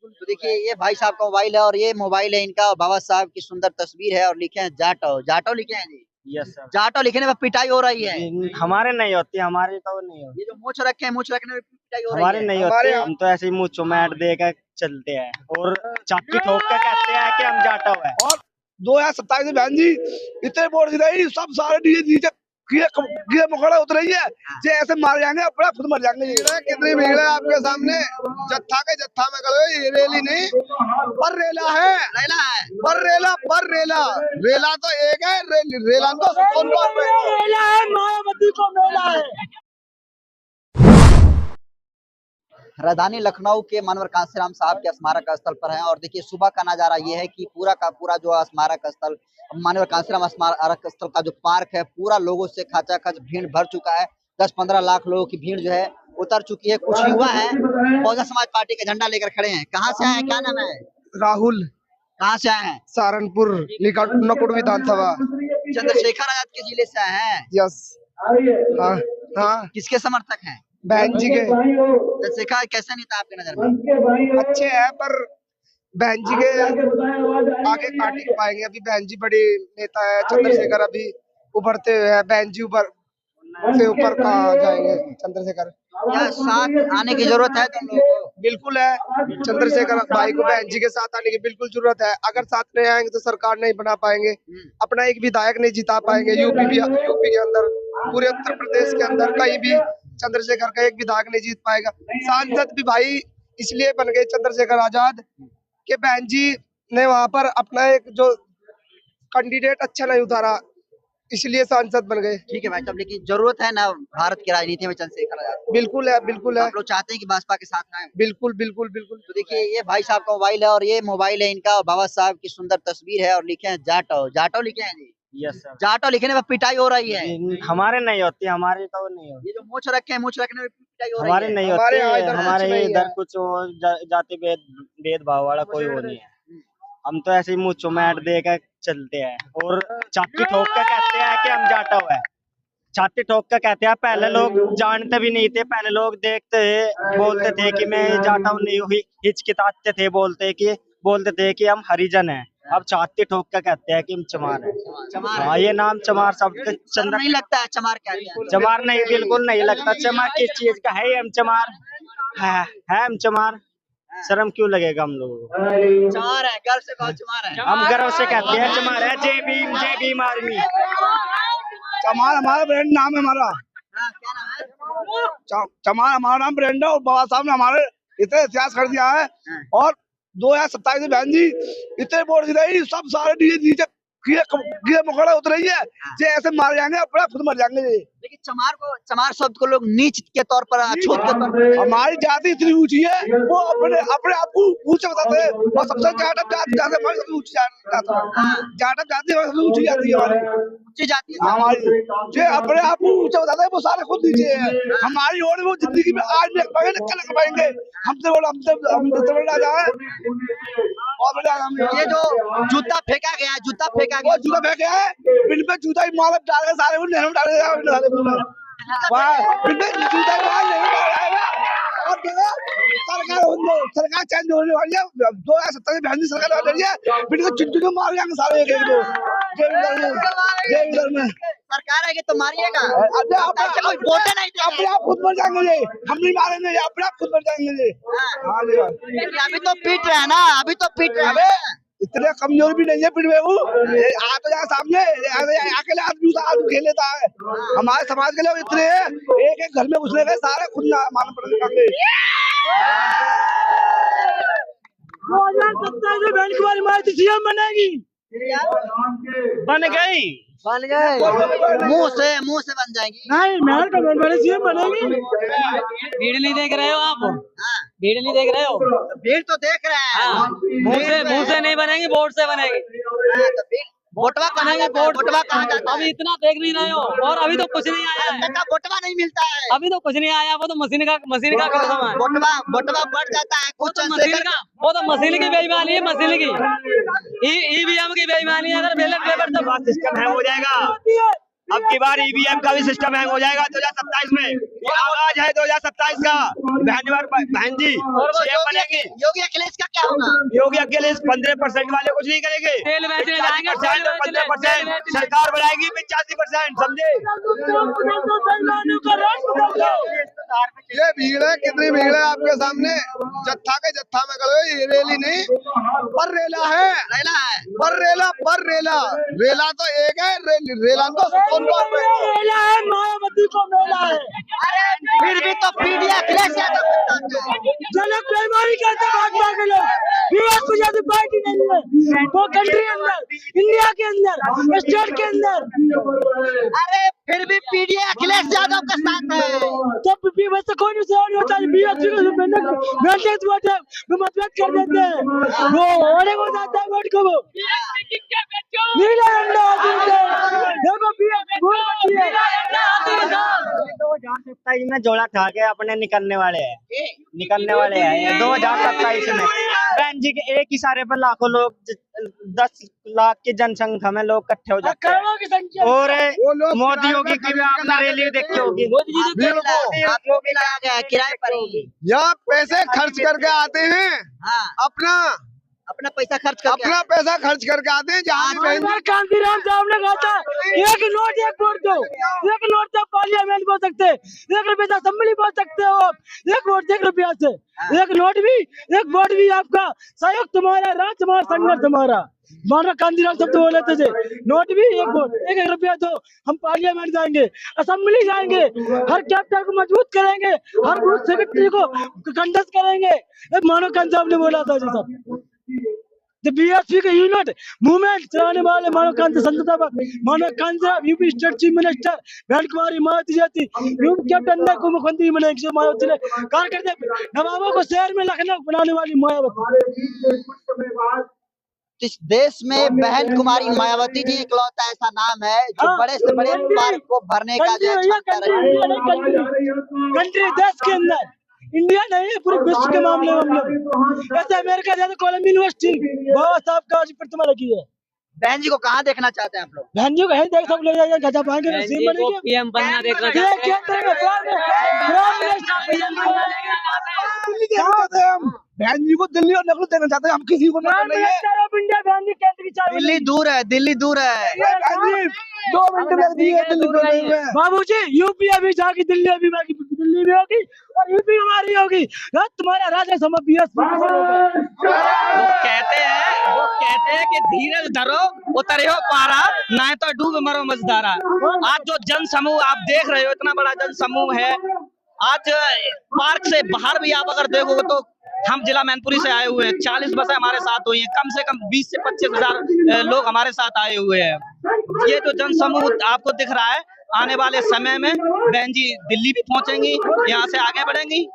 तो देखिए ये भाई साहब का मोबाइल है और ये मोबाइल है इनका, और बाबा साहब की सुंदर तस्वीर है और लिखे हैं जाटो। जाटो लिखे हैं जी। Yes sir. जाटो लिखने में पिटाई हो रही है। हमारे नहीं होती, हमारी तो नहीं होती। ये जो मूछ रखे हैं, मूछ रखने में पिटाई हो रही हमारे है। नहीं होती, हम तो ऐसे ही मुँह चुमैट देकर चलते हैं और चाकी ठोक के कहते हैं कि हम जाटो है। और 2027 में बहन जी इतने बोर्ड रही, सब सारे डीजे नीचे कीड़े मकोड़े उतर रही है, जे ऐसे मार जाएंगे, अपना खुद मर जाएंगे। कितनी भीड़ है आपके सामने, जत्था के जत्था में करो, ये रेली नहीं पर रेला है, रेला है, पर रेला रेला तो एक है, रेला तो रेला है, मायावती को मेला है। राजधानी लखनऊ के मानवर कांसीराम साहब के स्मारक स्थल पर है और देखिए सुबह का नजारा ये है कि पूरा का पूरा जो स्मारक स्थल, मानवर कांसीराम स्मारक स्थल का जो पार्क है, पूरा लोगों से खचाखच भीड़ भर चुका है। 10-15 लाख लोगों की भीड़ जो है उतर चुकी है। कुछ युवा है, बहुजन समाज पार्टी का झंडा लेकर खड़े हैं। कहाँ से आए हैं, क्या नाम है? राहुल। कहाँ से आए हैं? सहारनपुर नकुड़ विधानसभा। चंद्रशेखर आजाद के जिले से आए हैं। यस। हाँ। किसके समर्थक हैं? बहन जी के। चंद्रशेखर कैसे नेता आपके नजर में? अच्छे हैं, पर बहन जी के आगे काट नहीं पाएंगे। अभी बहन जी बड़ी नेता है, चंद्रशेखर अभी उभरते हुए हैं, बहन जी ऊपर से ऊपर कहाँ जाएंगे चंद्रशेखर। क्या साथ आने की जरूरत है तुम लोगों को? बिल्कुल है, चंद्रशेखर भाई को बहन जी के साथ आने की बिल्कुल जरूरत है। अगर साथ नहीं आएंगे तो सरकार नहीं बना पाएंगे, अपना एक विधायक नहीं जिता पाएंगे। यूपी के अंदर, पूरे उत्तर प्रदेश के अंदर कहीं भी चंद्रशेखर का एक विधायक नहीं जीत पाएगा। सांसद भी भाई इसलिए बन गए चंद्रशेखर आजाद के बहन जी ने वहां पर अपना एक जो कैंडिडेट अच्छा नहीं उतारा, इसलिए सांसद बन गए। ठीक है भाई साहब, लेकिन जरूरत है ना भारत की राजनीति में चंद्रशेखर आजाद? बिल्कुल है, बिल्कुल है। आप लोग चाहते हैं कि भाजपा के साथ आए? बिल्कुल बिल्कुल बिल्कुल। तो देखिए ये भाई साहब का मोबाइल है और ये मोबाइल है इनका, और बाबा साहब की सुंदर तस्वीर है और लिखे हैं जाटो। जाटो लिखे हैं जी। Yes sir. जाटो लिखने में पिटाई हो रही है। हमारे नहीं होती, हमारी तो नहीं होती। ये जो मूछ रखे हैं, मूछ रखने में पिटाई हो रही हमारे है। नहीं होती, हमारे इधर कुछ जाति भेदभाव वाला कोई वो नहीं है। हम तो ऐसे ही मुँह चुमैट देकर चलते हैं और छाती ठोक के कहते हैं कि हम जाटो है। छाती ठोक के कहते हैं। पहले लोग जानते भी नहीं थे, पहले लोग देखते बोलते थे कि मैं जाटो नहीं हुई, हिचकिचाते थे, बोलते थे कि हम हरिजन हैं। अब छाती ठोक के कहते हैं कि हम चमार हैं। चमार हाँ, ये नाम चमार शब्द चंद्र नहीं लगता है चमार क्या है? चमार नहीं, बिल्कुल नहीं लगता। चमार किस चीज का है? हम चमार है हम चमार। शर्म क्यों लगेगा हम लोगों को? चमार है, गर्व से कहो चमार है। हम गर्व से कहते हैं चमार है। जय भीम आर्मी। चमार हमारा ब्रांड नाम है हमारा। हाँ, क्या नाम है? चमार हमारा नाम ब्रांड है और बाबा साहब ने हमारे इतने इतिहास कर दिया है। और 2027 में बहन जी इतने बोर्ड रही, सब सारे डीजे नीचे कीड़े मकोड़े उतर रही है, जे ऐसे मार जाएंगे, अपना खुद मर जाएंगे। लेकिन चमार शब्द को लोग नीच के तौर पर, अछूत के तौर पर, हमारी जाति इतनी ऊंची है, वो अपने आप को ऊंचे बताते हैं। और सबसे जाटव जाति हमारी ऊंची जाटव जाति ऊंची जाति है हमारी, ऊंची जाति है हमारी। जो अपने आप को ऊंचे बताते हैं वो सारे खुद नीचे है। हमारी और वो जिंदगी में आज नहीं पाएंगे, कल पाएंगे। हमसे बोला हम जाए। ये जो जूता फेंका गया है, जूता फेंका गया, जूता फेंका है, बिन पे जूता ही मार डाल के सारे नहर में डाल सरकार चेंज होने वाली है। 2070 में बहन सरकार आ रही है, बिन को चुटकी मार जाएंगे सारे एक दो। जय में सरकार है कि तो मारिएगा। वोटे नहीं, अपने आप खुद मर जाएंगे। हम नहीं मारेंगे, अपने आप खुद मर जाएंगे। हाँ जी, अभी तो पीट रहे हैं ना, अभी तो पीट रहे हैं। इतने कमजोर भी नहीं है पिटवे वो। आ तो यहाँ सामने अकेले आदमी खेल लेता है। हमारे समाज के लोग इतने हैं, एक घर में घुसने गए सारे खुद मालूम पड़ेंगे। 2027 में बहन कुमारी मायावती सीएम बनेगी। बन गई। मुंह से बन जाएंगी। नहीं, मैं सीएम बनेगी। भीड़ नहीं देख रहे हो आप? हाँ, भीड़ नहीं देख रहे हो? भीड़ तो देख रहे हैं। हाँ, मुंह से नहीं बनेगी, वोट से बनेगी। हाँ, तो भीड़ वोटवा कहाँ जाता है? वोटवा कहाँ जाता है? अभी इतना देख नहीं रहे हो, और अभी तो कुछ नहीं आया है। वोटवा नहीं मिलता है। अभी तो कुछ नहीं आया, वो तो मशीन का काम है। वोटवा बढ़ जाता है वो कुछ तो मशीन की बेईमानी है, मशीन की। ईवीएम की बेईमानी है। अगर बैलेट पेपर तो सिस्टम है हो जाएगा। अब की बार ईवीएम का भी सिस्टम हैंग हो जाएगा 2027 में। ये आवाज है 2027 का। बहन जी सीएम बनेगी। योगी अखिलेश का क्या होगा? योगी अखिलेश 15% वाले कुछ नहीं करेंगे। तेल बेचने जाएंगे, 15% सरकार बढ़ाएगी 85%, समझे। ये भीड़ है, कितनी भीड़ है आपके सामने। जत्था के जत्था में खड़े हो, ये रैली नहीं पर रेला है। रेला है, पर रेला तो एक है, रेला तो मेला है, मायावती को मेला है। अरे फिर भी तो पीडी अखिलेश यादव के साथ है। जनक बेईमानी करते भाजपा के लोग। बीएसपी जैसी पार्टी नहीं है वो कंट्री के अंदर, इंडिया के अंदर, स्टेट के अंदर। अरे फिर भी पीडी अखिलेश यादव के साथ है। तो वैसे कोई नहीं होता है। बीएसपी को मैंडेट वोट है, वो मतभेद कर देते हैं। वो होने को जाता है वोट को। वो नीला झंडा देखो बीएसपी भूल बची है। 2027 में जोड़ा खा के अपने निकलने वाले हैं ये 2027 में। बहन जी के एक इशारे पर लाखों लोग, 10 लाख की जनसंख्या में लोग इकट्ठे हो जाते हैं। और मोदी योगी की भी आपने रैली देखी होगी। आपको भी लाया गया है किराए पर ही। यहाँ पैसे खर्च करके आते हैं, हाँ, अपना पैसा खर्च करके अपना पैसा खर्च करके आते हैं। जहाँ भी बहन जी कांतिराम साहब ने कहा था एक नोट एक वोट दो। एक नोट से पार्लियामेंट बोल सकते, 1 रुपये से असेंबली बोल सकते हो आप। 1 वोट 1 रुपया से, 1 नोट भी 1 वोट भी आपका सहयोग तुम्हारा, राज हमारा, संघर्ष हमारा। मानो कांतिराम सब तो बोले थे नोट भी 1 वोट 1 रुपया दो, हम पार्लियामेंट जाएंगे, असेंबली जाएंगे, हर कैपिटल को मजबूत करेंगे, हर बूथ सेक्रेटरी को कंटेस्ट करेंगे। मानो कांति साहब ने बोला था जी सब। बीएसपी के यूनिट मूवमेंट चलाने वाले मानव कांति साहब यूपी स्टेट चीफ मिनिस्टर बहन कुमारी मायावती जाती यूपी कैप्टन को मुख्यमंत्री बनेगी मायावती ने कार्यकर्ता नवाबों को शहर में लखनऊ बनाने वाली मायावती। इस देश में बहन कुमारी मायावती जी इकलौता ऐसा नाम है जो बड़े से बड़े पार्क को भरने का जो क्षमता रखती है। कंट्री देश के अंदर, इंडिया नहीं है पूरे विश्व के मामले में हम लोग। जैसे अमेरिका जैसे कोलंबिया यूनिवर्सिटी बाबा साहब का आज प्रतिमा लगी है। बहन जी को कहाँ देखना चाहते हैं आप लोग? बहन जी को है देख सब ले जाएंगे, गजा पाएंगे, सीएम बनेंगे, पीएम बनना देखना चाहते हैं। बहन जी को दिल्ली और नकल देना चाहते हैं, हम किसी को नहीं है। दिल्ली दूर है, दिल्ली दूर है। 2 मिनट लग दिए दिल्ली में। बाबूजी यूपी अभी जाके दिल्ली अभी दिल्ली में होगी और यूपी हमारी होगी। तुम्हारा राजा समझ वो कहते हैं कि धीरज धरो उतरे हो पारा, ना तो डूब मरो मजदारा। आज जो जन समूह आप देख रहे हो, इतना बड़ा जन समूह है। आज पार्क से बाहर भी आप अगर देखोगे तो हम जिला मैनपुरी से आए हुए हैं, 40 बसें हमारे साथ हुई हैं, कम से कम 20 से 25 हजार लोग हमारे साथ आए हुए हैं। ये जो जन समूह आपको दिख रहा है, आने वाले समय में बहन जी दिल्ली भी पहुंचेंगी, यहाँ से आगे बढ़ेंगी।